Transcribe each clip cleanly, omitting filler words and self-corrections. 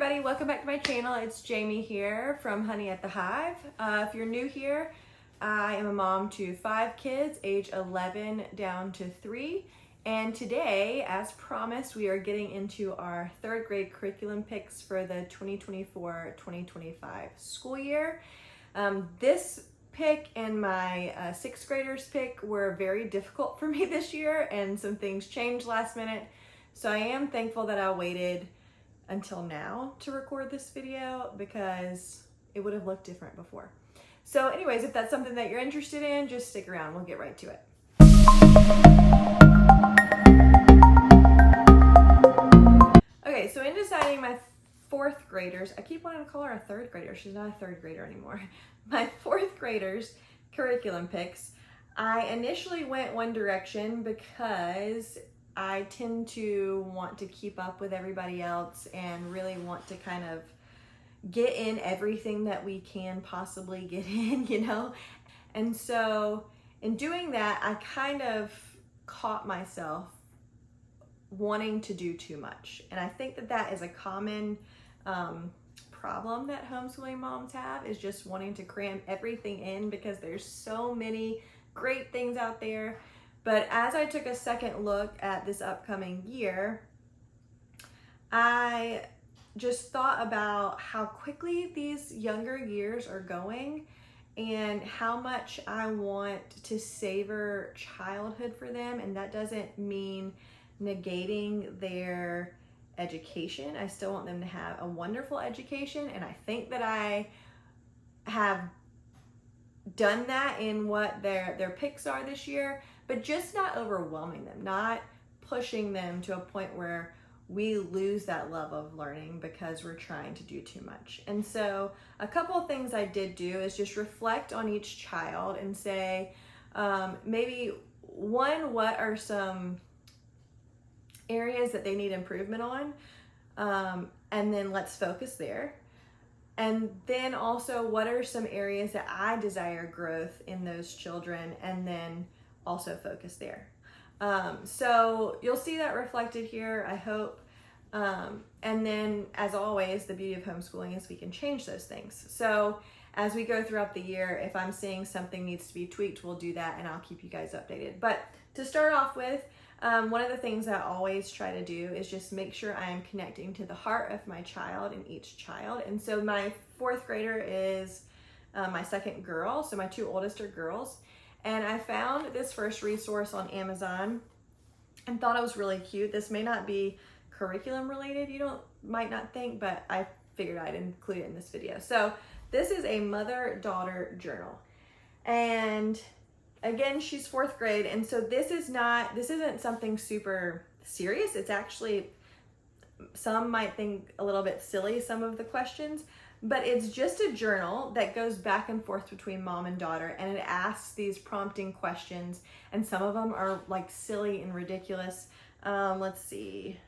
everybody, welcome back to my channel. It's Jamie here from Honey at the Hive. If you're new here, I am a mom to 5 kids, age 11 down to 3. And today, as promised, we are getting into our 3rd grade curriculum picks for the 2024-2025 school year. This pick and my 6th graders pick were very difficult for me this year, and some things changed last minute. So I am thankful that I waited until now to record this video because it would have looked different before. So anyways, if that's something that you're interested in, just stick around. We'll get right to it. Okay, so in deciding my 4th graders, I keep wanting to call her a 3rd grader. She's not a 3rd grader anymore. My 4th graders curriculum picks, I initially went one direction because I tend to want to keep up with everybody else and really want to kind of get in everything that we can possibly get in, you know? And so in doing that, I kind of caught myself wanting to do too much. And I think that that is a common problem that homeschooling moms have, is just wanting to cram everything in because there's so many great things out there. But as I took a second look at this upcoming year, I just thought about how quickly these younger years are going and how much I want to savor childhood for them. And that doesn't mean negating their education. I still want them to have a wonderful education, and I think that I have done that in what their picks are this year, but just not overwhelming them, not pushing them to a point where we lose that love of learning because we're trying to do too much. And so a couple of things I did do is just reflect on each child and say, maybe one, what are some areas that they need improvement on? And then let's focus there. And then also, what are some areas that I desire growth in those children, and then also focus there. So you'll see that reflected here, I hope. And then, as always, the beauty of homeschooling is we can change those things. So as we go throughout the year, if I'm seeing something needs to be tweaked, we'll do that, and I'll keep you guys updated. But to start off with, one of the things I always try to do is just make sure I am connecting to the heart of my child and each child. And so my 4th grader is my 2nd girl, so my 2 oldest are girls. And I found this first resource on Amazon and thought it was really cute. This may not be curriculum related, might not think, but I figured I'd include it in this video. So this is a mother-daughter journal. And again, she's 4th grade, and so this isn't something super serious. It's actually, some might think a little bit silly, some of the questions, but it's just a journal that goes back and forth between mom and daughter, and it asks these prompting questions, and some of them are like silly and ridiculous. Let's see.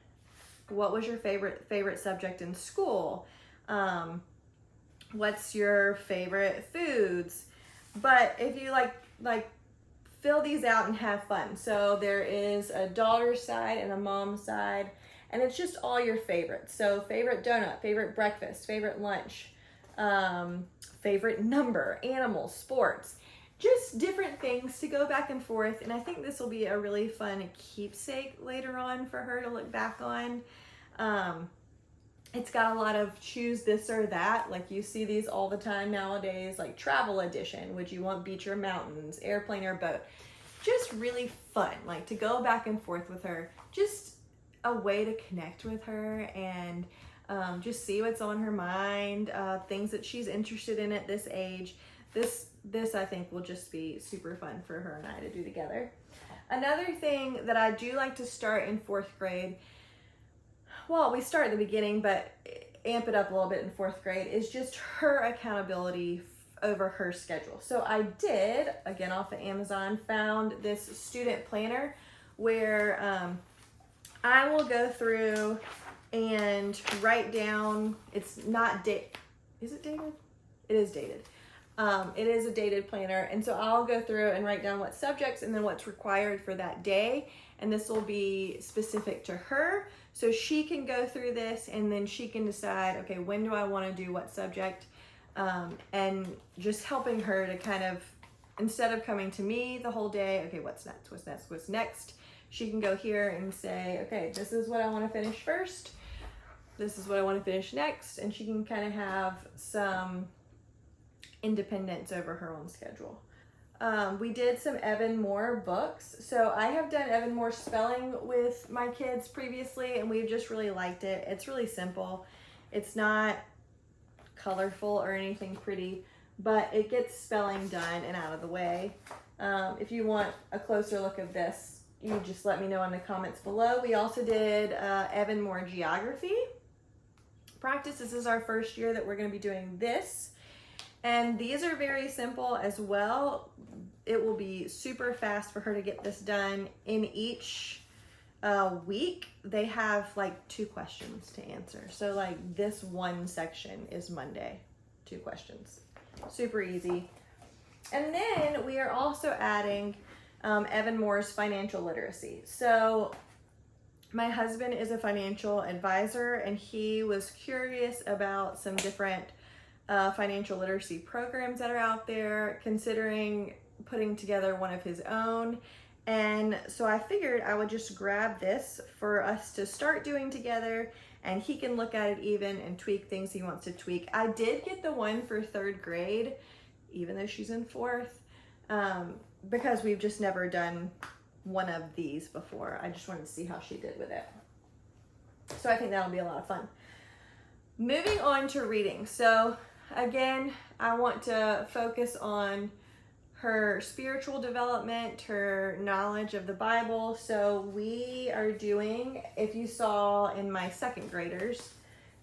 What was your favorite subject in school? What's your favorite foods? But if you like fill these out and have fun. So there is a daughter side and a mom side, and it's just all your favorites. So favorite donut, favorite breakfast, favorite lunch, favorite number, animals, sports, just different things to go back and forth. And I think this will be a really fun keepsake later on for her to look back on. It's got a lot of choose this or that. Like you see these all the time nowadays, like travel edition. Would you want beach or mountains, airplane or boat? Just really fun, like to go back and forth with her. Just a way to connect with her and just see what's on her mind, things that she's interested in at this age. This I think will just be super fun for her and I to do together. Another thing that I do like to start in 4th grade, well, we start at the beginning, but amp it up a little bit in 4th grade, is just her accountability over her schedule. So I did, again off of Amazon, found this student planner where I will go through and write down, it's not is it dated? It is dated. It is a dated planner, and so I'll go through and write down what subjects and then what's required for that day, and this will be specific to her. So she can go through this and then she can decide, okay, when do I want to do what subject? And just helping her to kind of, instead of coming to me the whole day, okay, what's next? She can go here and say, okay, this is what I want to finish first. This is what I want to finish next. And she can kind of have some independence over her own schedule. We did some Evan Moore books. So I have done Evan Moore spelling with my kids previously, and we've just really liked it. It's really simple. It's not colorful or anything pretty, but it gets spelling done and out of the way. If you want a closer look of this, you just let me know in the comments below. We also did Evan Moore geography practice. This is our first year that we're going to be doing this. And these are very simple as well. It will be super fast for her to get this done. In each week, they have like 2 questions to answer. So like this one section is Monday, 2 questions. Super easy. And then we are also adding Evan Moore's financial literacy. So my husband is a financial advisor, and he was curious about some different financial literacy programs that are out there, considering putting together one of his own. And so I figured I would just grab this for us to start doing together, and he can look at it even and tweak things he wants to tweak. I did get the one for 3rd grade, even though she's in 4th, because we've just never done one of these before. I just wanted to see how she did with it. So I think that'll be a lot of fun. Moving on to reading. So again, I want to focus on her spiritual development, her knowledge of the Bible. So we are doing, if you saw in my 2nd graders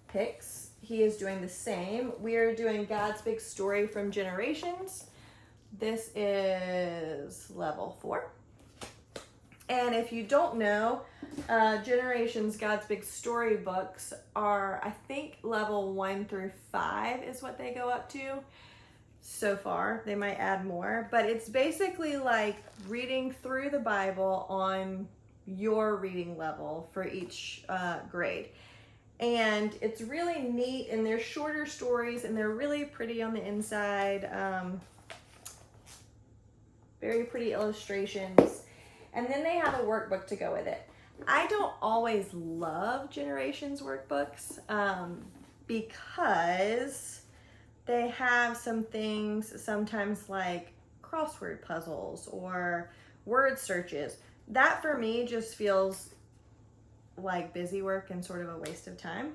picks, he is doing the same. We are doing God's Big Story from Generations. This is level 4. And if you don't know, Generations God's Big Story books are, I think, level 1 through 5 is what they go up to so far. They might add more, but it's basically like reading through the Bible on your reading level for each grade. And it's really neat, and they're shorter stories, and they're really pretty on the inside. Very pretty illustrations. And then they have a workbook to go with it. I don't always love Generations workbooks because they have some things sometimes like crossword puzzles or word searches. That for me just feels like busy work and sort of a waste of time.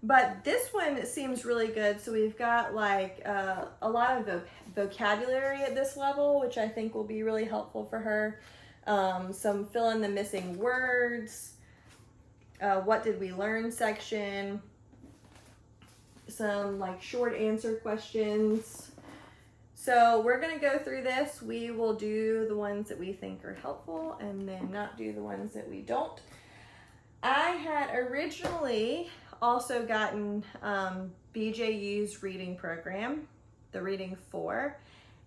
But this one seems really good. So we've got like a lot of vocabulary at this level, which I think will be really helpful for her. Some fill in the missing words, what did we learn section, some like short answer questions. So we're going to go through this. We will do the ones that we think are helpful and then not do the ones that we don't. I had originally also gotten BJU's reading program, the Reading 4,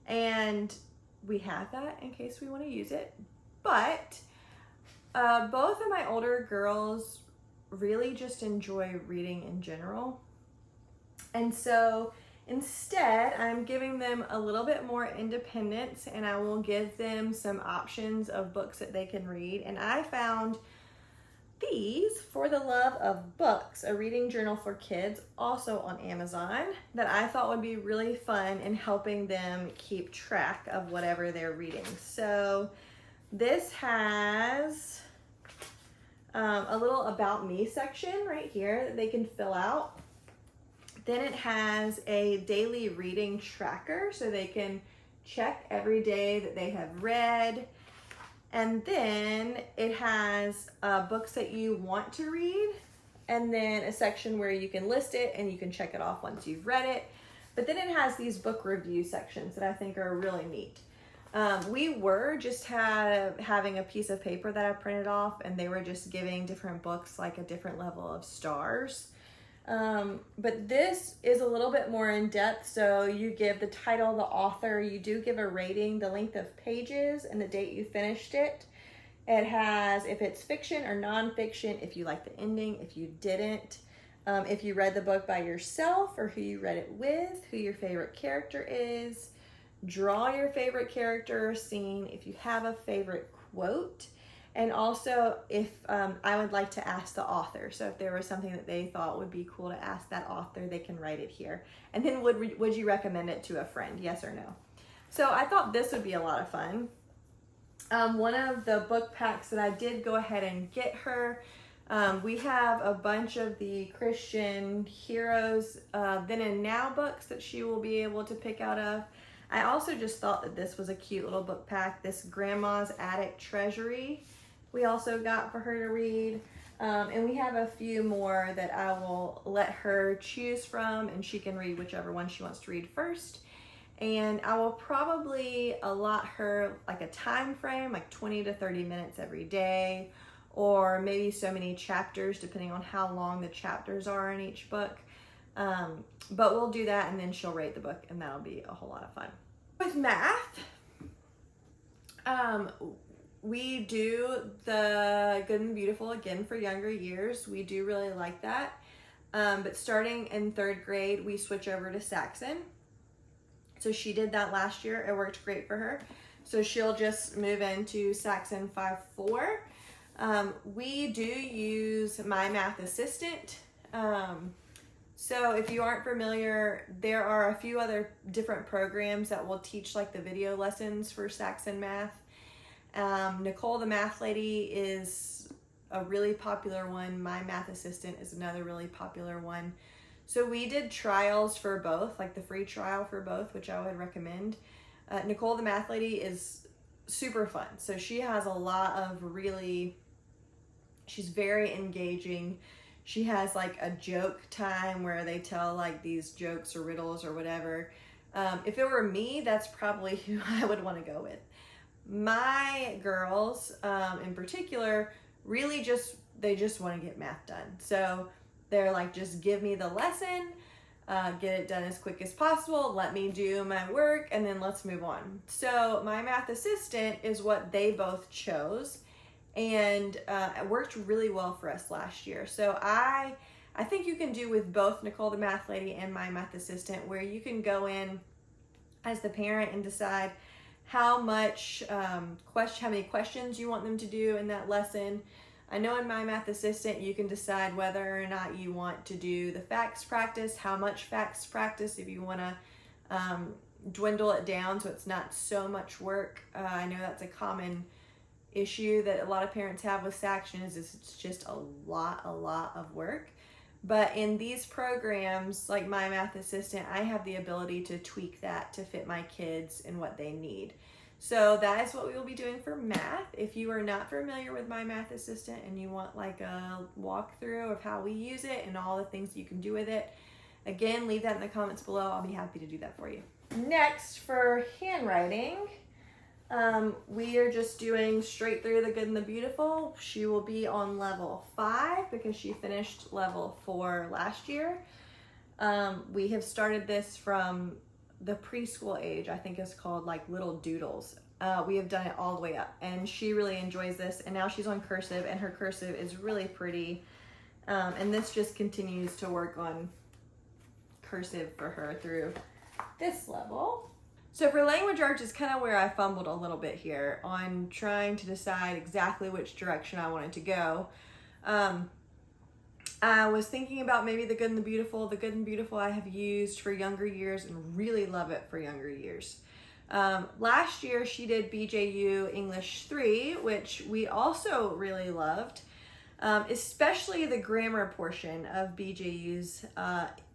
and we have that in case we want to use it. But both of my older girls really just enjoy reading in general. And so instead, I'm giving them a little bit more independence, and I will give them some options of books that they can read. And I found these, For the Love of Books, a reading journal for kids, also on Amazon, that I thought would be really fun in helping them keep track of whatever they're reading. So this has a little About Me section right here that they can fill out. Then it has a daily reading tracker so they can check every day that they have read. And then it has books that you want to read, and then a section where you can list it and you can check it off once you've read it. But then it has these book review sections that I think are really neat. We were just having a piece of paper that I printed off, and they were just giving different books like a different level of stars. But this is a little bit more in depth. So you give the title, the author, you do give a rating, the length of pages, and the date you finished it. It has if it's fiction or nonfiction, if you like the ending, if you didn't, if you read the book by yourself or who you read it with, who your favorite character is, draw your favorite character or scene, if you have a favorite quote, and also if I would like to ask the author. So if there was something that they thought would be cool to ask that author, they can write it here. And then would you recommend it to a friend, yes or no? So I thought this would be a lot of fun. One of the book packs that I did go ahead and get her, we have a bunch of the Christian Heroes Then and Now books that she will be able to pick out of. I also just thought that this was a cute little book pack, this Grandma's Attic Treasury we also got for her to read. And we have a few more that I will let her choose from, and she can read whichever one she wants to read first. And I will probably allot her like a time frame, like 20 to 30 minutes every day, or maybe so many chapters depending on how long the chapters are in each book. But we'll do that, and then she'll rate the book, and that'll be a whole lot of fun. With math, we do the Good and Beautiful again for younger years. We do really like that. But starting in 3rd grade, we switch over to Saxon. So she did that last year. It worked great for her. So she'll just move into Saxon 5-4. We do use My Math Assistant. So if you aren't familiar, there are a few other different programs that will teach like the video lessons for Saxon Math. Nicole the Math Lady is a really popular one. My Math Assistant is another really popular one. So we did trials for both, like the free trial for both, which I would recommend. Nicole the Math Lady is super fun. So she has a lot of she's very engaging. She has like a joke time where they tell like these jokes or riddles or whatever. If it were me, that's probably who I would want to go with. My girls, in particular, really they just want to get math done. So they're like, just give me the lesson, get it done as quick as possible, let me do my work, and then let's move on. So My Math Assistant is what they both chose, and it worked really well for us last year. So I think you can do with both Nicole the Math Lady and My Math Assistant, where you can go in as the parent and decide how many questions you want them to do in that lesson. I know in My Math Assistant, you can decide whether or not you want to do the facts practice, how much facts practice, if you want to dwindle it down so it's not so much work. I know that's a common issue that a lot of parents have with Saxon, is it's just a lot of work. But in these programs, like My Math Assistant, I have the ability to tweak that to fit my kids and what they need. So that is what we will be doing for math. If you are not familiar with My Math Assistant and you want like a walkthrough of how we use it and all the things you can do with it, again, leave that in the comments below. I'll be happy to do that for you. Next, for handwriting, we are just doing straight through the Good and the Beautiful. She will be on level 5 because she finished level 4 last year. We have started this from the preschool age. I think it's called like Little Doodles. We have done it all the way up, and she really enjoys this, and now she's on cursive, and her cursive is really pretty. And this just continues to work on cursive for her through this level. So for language arts is kind of where I fumbled a little bit here on trying to decide exactly which direction I wanted to go. I was thinking about maybe the Good and the Beautiful. The Good and Beautiful I have used for younger years and really love it for younger years. Last year she did BJU English 3, which we also really loved, especially the grammar portion of BJU's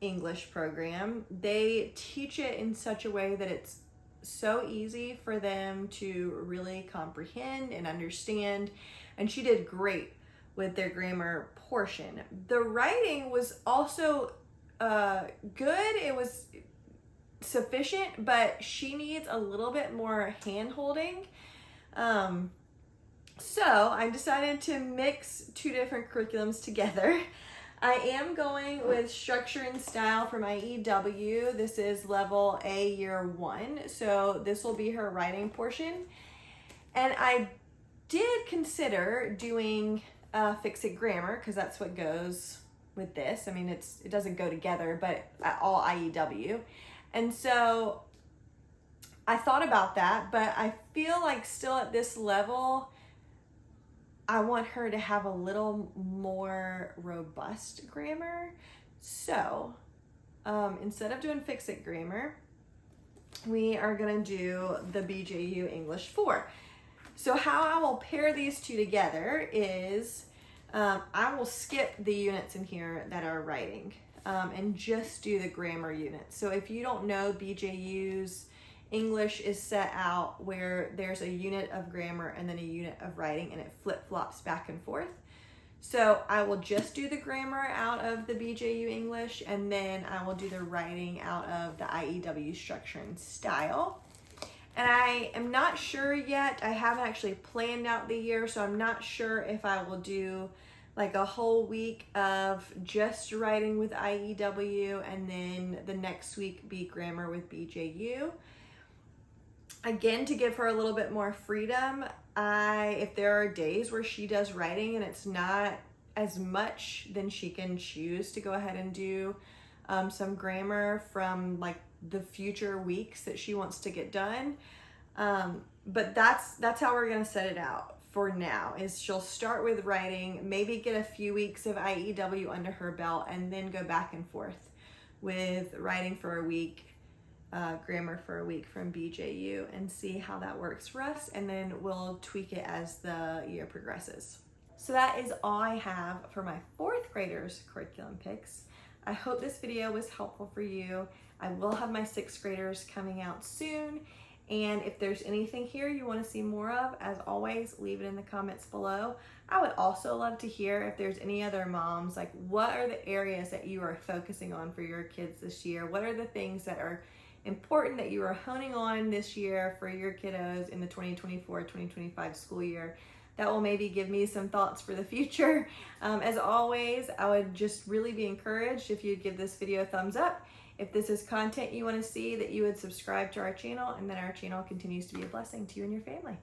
English program. They teach it in such a way that it's so easy for them to really comprehend and understand, and she did great with their grammar portion. The writing was also good. It was sufficient, but she needs a little bit more hand-holding. So I decided to mix 2 different curriculums together. I am going with structure and style for my EW. This is level A year 1. So this will be her writing portion. And I did consider doing Fix-It Grammar, because that's what goes with this. I mean, it doesn't go together, but all IEW. And so I thought about that, but I feel like still at this level, I want her to have a little more robust grammar. So instead of doing Fix-It Grammar, we are going to do the BJU English 4. So how I will pair these two together is I will skip the units in here that are writing and just do the grammar units. So if you don't know, BJU's English is set out where there's a unit of grammar and then a unit of writing, and it flip-flops back and forth. So I will just do the grammar out of the BJU English, and then I will do the writing out of the IEW structure and style. And I am not sure yet. I haven't actually planned out the year, so I'm not sure if I will do like a whole week of just writing with IEW and then the next week be grammar with BJU. Again, to give her a little bit more freedom, if there are days where she does writing and it's not as much, then she can choose to go ahead and do some grammar from like the future weeks that she wants to get done. But that's how we're gonna set it out for now, is she'll start with writing, maybe get a few weeks of IEW under her belt, and then go back and forth with writing for a week, grammar for a week from BJU, and see how that works for us, and then we'll tweak it as the year progresses. So that is all I have for my 4th graders curriculum picks. I hope this video was helpful for you. I will have my 6th graders coming out soon, and if there's anything here you want to see more of, as always, leave it in the comments below. I would also love to hear if there's any other moms, like what are the areas that you are focusing on for your kids this year? What are the things that are important that you are honing on this year for your kiddos in the 2024-2025 school year? That will maybe give me some thoughts for the future. As always, I would just really be encouraged if you'd give this video a thumbs up. If this is content you want to see, that you would subscribe to our channel, and that our channel continues to be a blessing to you and your family.